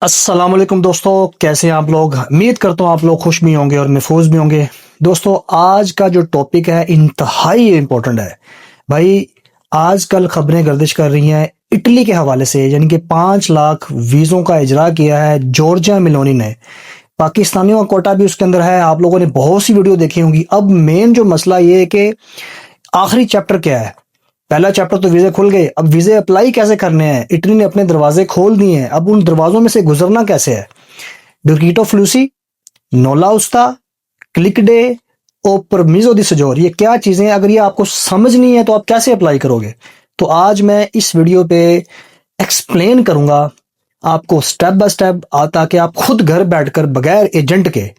अस्सलाम वालेकुम दोस्तों, कैसे हैं आप लोग। उम्मीद करता हूँ आप लोग खुश भी होंगे और महफूज भी होंगे। दोस्तों, आज का जो टॉपिक है इंतहाई इम्पोर्टेंट है भाई। आजकल खबरें गर्दिश कर रही हैं इटली के हवाले से, यानी कि 5 लाख वीज़ों का इजरा किया है जॉर्जिया मेलोनी ने। पाकिस्तानियों का कोटा भी उसके अंदर है। आप लोगों ने बहुत सी वीडियो देखी होंगी। अब मेन जो मसला ये है कि आखिरी चैप्टर क्या है। पहला चैप्टर तो वीजे खुल गए, अब वीजे अप्लाई कैसे करने हैं। इटली ने अपने दरवाजे खोल दिए हैं, अब उन दरवाजों में से गुजरना कैसे है। डिक्रीटो फ्लूसी, नोला उस्ता, क्लिक डे और परमिजो दी सजोर, ये क्या चीजें हैं। अगर ये आपको समझ नहीं है तो आप कैसे अप्लाई करोगे। तो आज मैं इस वीडियो पे एक्सप्लेन करूंगा आपको स्टेप बाय स्टेप, ताकि आप खुद घर बैठकर बगैर एजेंट के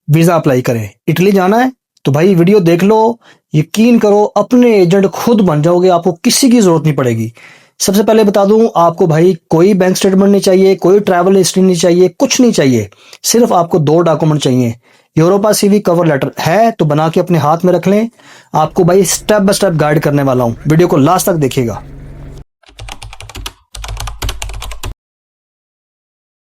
वीजा अप्लाई करें। इटली जाना है तो भाई वीडियो देख लो। यकीन करो अपने एजेंट खुद बन जाओगे, आपको किसी की जरूरत नहीं पड़ेगी। सबसे पहले बता दूं आपको भाई, कोई बैंक स्टेटमेंट नहीं चाहिए, कोई ट्रैवल हिस्ट्री नहीं चाहिए, कुछ नहीं चाहिए। सिर्फ आपको 2 डॉक्यूमेंट चाहिए। यूरोपा सीवी कवर लेटर है तो बना के अपने हाथ में रख लें। आपको भाई स्टेप बाय स्टेप गाइड करने वाला हूं, वीडियो को लास्ट तक देखिएगा।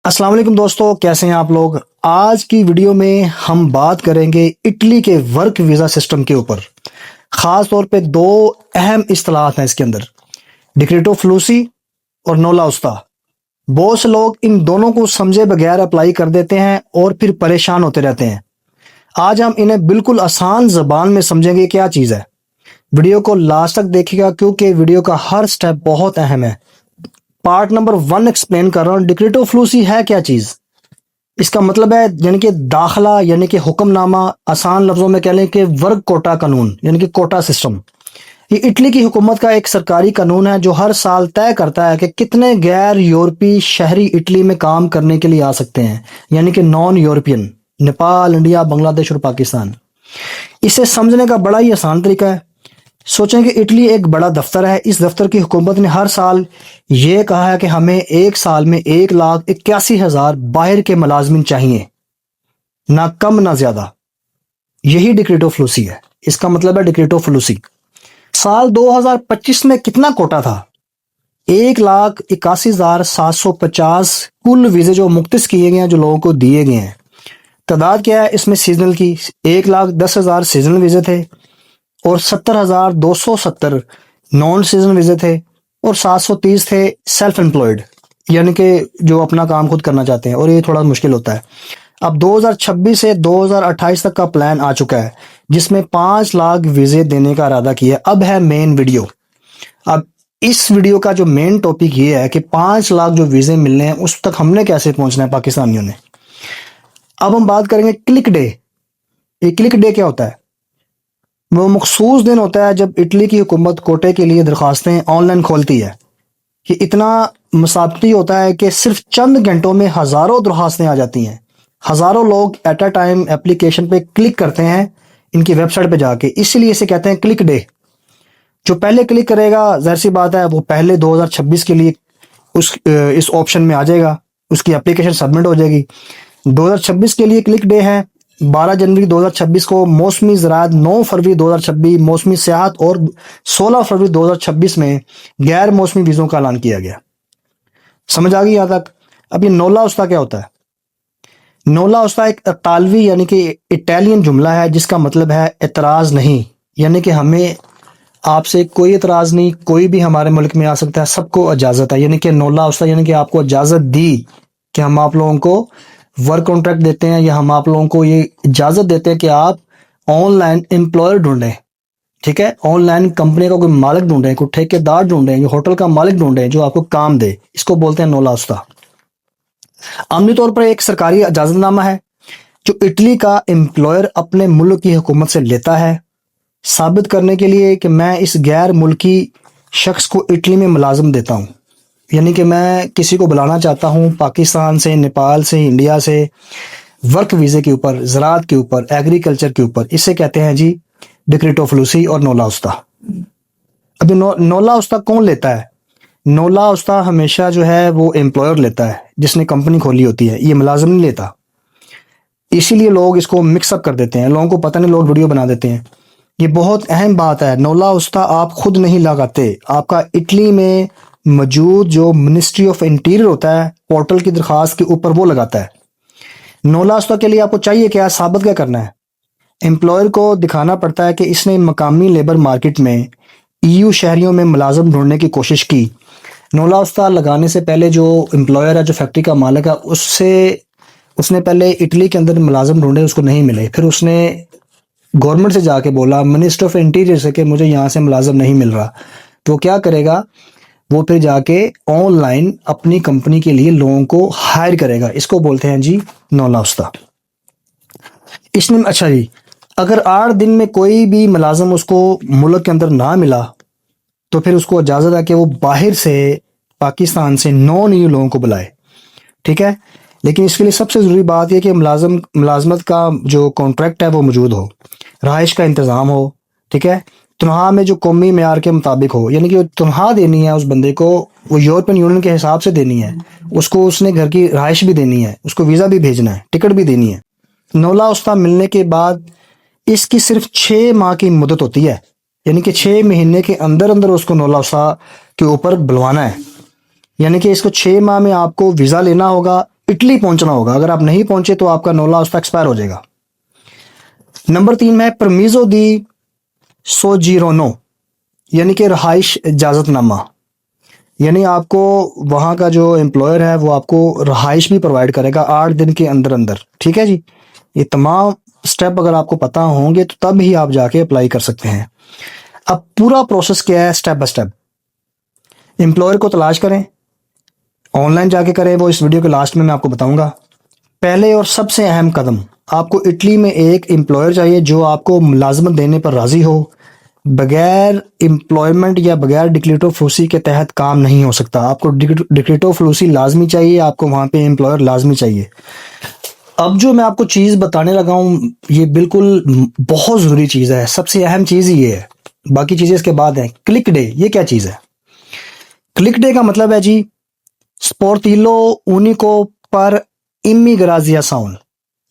अस्सलाम वालेकुम दोस्तों, कैसे हैं आप लोग। आज की वीडियो में हम बात करेंगे इटली के वर्क वीजा सिस्टम के ऊपर। खास तौर पे 2 अहम इस्तेलाहात हैं इसके अंदर, डिक्रीटो फ्लूसी और नोला उस्ता। बहुत से लोग इन दोनों को समझे बगैर अप्लाई कर देते हैं और फिर परेशान होते रहते हैं। आज हम इन्हें बिल्कुल आसान जबान में समझेंगे क्या चीज़ है। वीडियो को लास्ट तक देखिएगा क्योंकि वीडियो का हर स्टेप बहुत अहम है। पार्ट नंबर 1 एक्सप्लेन कर रहा हूँ। डिक्रीटो फ्लूसी है क्या चीज़। इसका मतलब है यानी कि दाखला, यानी कि हुक्मनामा। आसान लफ्जों में कह लें कि वर्क कोटा कानून, यानी कि कोटा सिस्टम। ये इटली की हुकूमत का एक सरकारी कानून है जो हर साल तय करता है कि कितने गैर यूरोपीय शहरी इटली में काम करने के लिए आ सकते हैं, यानी कि non European. Nepal, India, Bangladesh और पाकिस्तान। इसे समझने का बड़ा ही आसान तरीका है। सोचें कि इटली एक बड़ा दफ्तर है। इस दफ्तर की हुकूमत ने हर साल ये कहा है कि हमें एक साल में 1,81,000 बाहर के मुलाजमिन चाहिए, ना कम ना ज्यादा। यही डिक्रीटो फ्लूसी है। इसका मतलब है डिक्रीटो फ्लूसी। साल 2025 में कितना कोटा था। 1,81,750 कुल वीजे जो मुख्तस किए गए हैं, जो लोगों को दिए गए हैं। तादाद क्या है इसमें सीजनल की। 1,10,000 सीजनल वीजे थे और 70,270 नॉन सीजन वीजे थे और 730 थे सेल्फ एम्प्लॉयड, यानी कि जो अपना काम खुद करना चाहते हैं, और ये थोड़ा मुश्किल होता है। अब 2026 से 2028 तक का प्लान आ चुका है जिसमें 5 लाख वीजे देने का इरादा किया है। अब है मेन वीडियो। अब इस वीडियो का जो मेन टॉपिक ये है कि 5 लाख जो वीजे मिलने हैं उस तक हमने कैसे पहुंचना है पाकिस्तानियों ने। अब हम बात करेंगे क्लिक डे। ये क्लिक डे क्या होता है। वो मखसूस दिन होता है जब इटली की हुकूमत कोटे के लिए दरखास्तें ऑनलाइन खोलती है। ये इतना मसाबती होता है कि सिर्फ चंद घंटों में हजारों दरखास्तें आ जाती हैं। हजारों लोग एट अ टाइम एप्लीकेशन पे क्लिक करते हैं इनकी वेबसाइट पे जाके, इसलिए इसे कहते हैं क्लिक डे। जो पहले क्लिक करेगा, जाहिर सी बात है वो पहले 2026 के लिए इस ऑप्शन में आ जाएगा, उसकी एप्लीकेशन सबमिट हो जाएगी। 2026 के लिए क्लिक डे है 12 जनवरी 2026 को। मौसमी ज़राअत 9 फरवरी 2026, मौसमी सियाहत और 16 फरवरी 2026 में गैर मौसमी वीज़ों का ऐलान किया गया। समझ आ गई यहाँ तक। अब ये नोला उस्ता क्या होता है। नोला उस्ता एक इतालवी यानी कि इटालियन जुमला है जिसका मतलब है एतराज़ नहीं, यानी कि हमें आपसे कोई एतराज़ नहीं, कोई भी हमारे मुल्क में आ सकता है, सबको इजाज़त है। यानी कि नोला उस्ता यानी कि आपको इजाज़त दी कि हम आप लोगों को वर्क कॉन्ट्रैक्ट देते हैं, या हम आप लोगों को ये इजाज़त देते हैं कि आप ऑनलाइन एम्प्लॉयर ढूंढें। ठीक है, ऑनलाइन कंपनी का कोई मालिक ढूंढें, कोई ठेकेदार ढूंढें, जो होटल का मालिक ढूंढें जो आपको काम दे। इसको बोलते हैं नोला उस्ता। आमनी तौर पर एक सरकारी इजाज़तनामा है जो इटली का एम्प्लॉयर अपने मुल्क की हुकूमत से लेता है, साबित करने के लिए कि मैं इस गैर मुल्की शख्स को इटली में मुलाजम देता हूँ। यानी कि मैं किसी को बुलाना चाहता हूँ पाकिस्तान से, नेपाल से, इंडिया से, वर्क वीज़े के ऊपर, ज़राअत के ऊपर, एग्रीकल्चर के ऊपर। इसे कहते हैं जी डिक्रीटो फ्लूसी और नोला उस्ता। अभी नोला उस्ता कौन लेता है। नोला उस्ता हमेशा जो है वो एम्प्लॉयर लेता है जिसने कंपनी खोली होती है, ये मुलाजिम नहीं लेता। इसीलिए लोग इसको मिक्सअप कर देते हैं, लोगों को पता नहीं, लोग वीडियो बना देते हैं। ये बहुत अहम बात है। नोला उस्ता आप खुद नहीं लगाते, आपका इटली में मौजूद जो मिनिस्ट्री ऑफ इंटीरियर होता है पोर्टल की दरखास्त के ऊपर वो लगाता है। नोला उस्ता के लिए आपको चाहिए क्या, साबित क्या करना है? एम्प्लॉयर को दिखाना पड़ता है कि इसने मकामी लेबर मार्केट में ईयू शहरियों में मुलाजम ढूंढने की कोशिश की। नोला उस्ता लगाने से पहले जो एम्प्लॉयर है, जो फैक्ट्री का मालिक है, उसने पहले इटली के अंदर मुलाजम ढूंढे, उसको नहीं मिले। फिर उसने गवर्नमेंट से जाके बोला, मिनिस्टर ऑफ इंटीरियर से, कि मुझे यहाँ से मुलाजम नहीं मिल रहा। तो क्या करेगा वो, फिर जाके ऑनलाइन अपनी कंपनी के लिए लोगों को हायर करेगा। इसको बोलते हैं जी नोला उस्ता। इसने अच्छा जी, अगर 8 दिन में कोई भी मुलाजम उसको मुल्क के अंदर ना मिला तो फिर उसको इजाज़त है कि वो बाहर से, पाकिस्तान से नॉन ईयू लोगों को बुलाए। ठीक है, लेकिन इसके लिए सबसे ज़रूरी बात यह कि मुलाजमत का जो कॉन्ट्रैक्ट है वो मौजूद हो, रहाइश का इंतज़ाम हो। ठीक है, तनख्वाह में जो कौमी मेयार के मुताबिक हो, यानी कि जो तनख्वाह देनी है उस बंदे को वो यूरोपियन यूनियन के हिसाब से देनी है। उसको उसने घर की रहाइश भी देनी है, उसको वीज़ा भी भेजना है, टिकट भी देनी है। नोला उस्ता मिलने के बाद इसकी सिर्फ 6 माह की मुद्दत होती है, यानी कि 6 महीने के अंदर अंदर उसको नोला उस्ता के ऊपर बुलवाना है। यानी कि इसको 6 माह में आपको वीज़ा लेना होगा, इटली पहुंचना होगा। अगर आप नहीं पहुंचे तो आपका नोला उस्ता एक्सपायर हो जाएगा। नंबर 3 में परमीजो दी सोजीरोनो, यानी कि रहाइश इजाज़तनामा। यानी आपको वहाँ का जो एम्प्लॉयर है वो आपको रहाइश भी प्रोवाइड करेगा 8 दिन के अंदर अंदर। ठीक है जी, ये तमाम स्टेप अगर आपको पता होंगे तो तब ही आप जाके अप्लाई कर सकते हैं। अब पूरा प्रोसेस क्या है, स्टेप बाय स्टेप। एम्प्लॉयर को तलाश करें, ऑनलाइन जाके करें, वो इस वीडियो के लास्ट में मैं आपको बताऊंगा। पहले और सबसे अहम कदम, आपको इटली में एक एम्प्लॉयर चाहिए जो आपको मुलाजमत देने पर राजी हो। बगैर एम्प्लॉयमेंट या बगैर डिक्रेटो फ्लूसी के तहत काम नहीं हो सकता। आपको डिक्रेटो फ्लूसी लाजमी चाहिए, आपको वहाँ पे एम्प्लॉयर लाजमी चाहिए। अब जो मैं आपको चीज़ बताने लगा हूँ ये बिल्कुल बहुत ज़रूरी चीज़ है, सबसे अहम चीज़ ही ये है, बाकी चीज़ें इसके बाद हैं। क्लिक डे, ये क्या चीज़ है? क्लिक डे का मतलब है जी स्पोर्टिलो उनिको पर इमिग्राजियासाउन,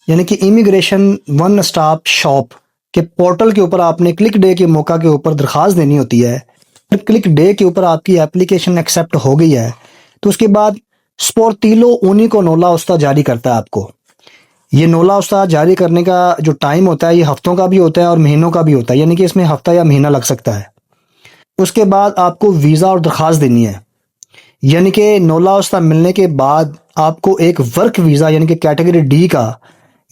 यानी कि इमिग्रेशन वन स्टॉप शॉप के पोर्टल के ऊपर आपने क्लिक डे के मौका के ऊपर दरखास्त देनी होती है। क्लिक डे के ऊपर आपकी एप्लीकेशन एक्सेप्ट हो गई है तो उसके बाद स्पोर्टिलो उनिको नोला उस्ता जारी करता है आपको। ये नोला उस्ता जारी करने का जो टाइम होता है ये हफ्तों का भी होता है और महीनों का भी होता है, यानी कि इसमें हफ्ता या महीना लग सकता है। उसके बाद आपको वीज़ा और दरखास्त देनी है, यानी कि नोला उस्ता मिलने के बाद आपको एक वर्क वीज़ा यानी कि कैटेगरी डी का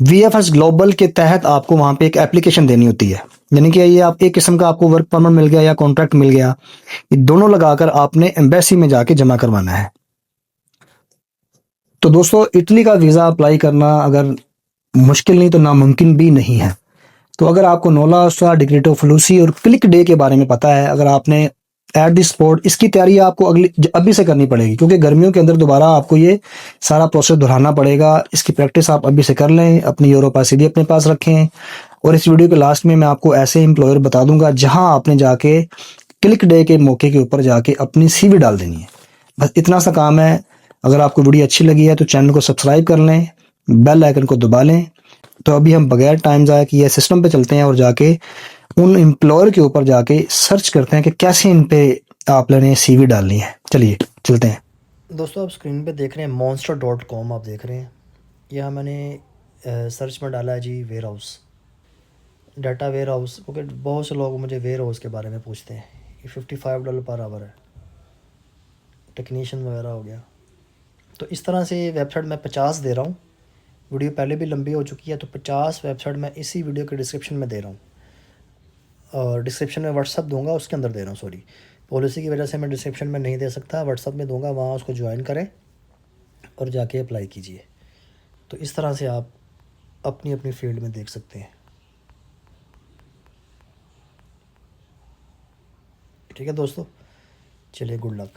वीएफएस ग्लोबल के तहत आपको वहां पे एक एप्लीकेशन देनी होती है। यानी कि ये आप एक किस्म का आपको वर्क परमिट मिल गया या कॉन्ट्रैक्ट मिल गया, ये दोनों लगाकर आपने एम्बेसी में जाके जमा करवाना है। तो दोस्तों, इटली का वीज़ा अप्लाई करना अगर मुश्किल नहीं तो नामुमकिन भी नहीं है। तो अगर आपको नोला उस्ता, डिक्रेटो फ्लूसी और क्लिक डे के बारे में पता है, अगर आपने एट द स्पॉट इसकी तैयारी आपको अभी से करनी पड़ेगी, क्योंकि गर्मियों के अंदर दोबारा आपको ये सारा प्रोसेस दोहराना पड़ेगा। इसकी प्रैक्टिस आप अभी से कर लें, अपनी यूरो सीडी अपने पास रखें। और इस वीडियो के लास्ट में मैं आपको ऐसे एम्प्लॉयर बता दूंगा जहां आपने जाके क्लिक डे के मौके के ऊपर जाके अपनी सीवी डाल देनी है। बस इतना सा काम है। अगर आपको वीडियो अच्छी लगी है तो चैनल को सब्सक्राइब कर लें, बेल आइकन को दबा लें। तो अभी हम बगैर टाइम ज़ाया किए सिस्टम पे चलते हैं और जाके उन एम्प्लॉयर के ऊपर जाके सर्च करते हैं कि कैसे इन पे आप लोगों ने सीवी डालनी है। चलिए चलते हैं। दोस्तों, आप स्क्रीन पे देख रहे हैं monster.com, आप देख रहे हैं। यहाँ मैंने सर्च में डाला है जी warehouse, data warehouse, क्योंकि बहुत से लोग मुझे वेयर हाउस के बारे में पूछते हैं। ये $55 पर आवर है, टेक्नीशियन वगैरह हो गया। तो इस तरह से वेबसाइट मैं 50 दे रहा हूँ। वीडियो पहले भी लंबी हो चुकी है, तो 50 वेबसाइट मैं इसी वीडियो के डिस्क्रिप्शन में दे रहा हूँ, और डिस्क्रिप्शन में व्हाट्सअप दूंगा, उसके अंदर दे रहा हूँ। सॉरी, पॉलिसी की वजह से मैं डिस्क्रिप्शन में नहीं दे सकता, व्हाट्सअप में दूंगा, वहाँ उसको ज्वाइन करें और जाके अप्लाई कीजिए। तो इस तरह से आप अपनी अपनी फील्ड में देख सकते हैं। ठीक है दोस्तों, चलिए, गुड लक।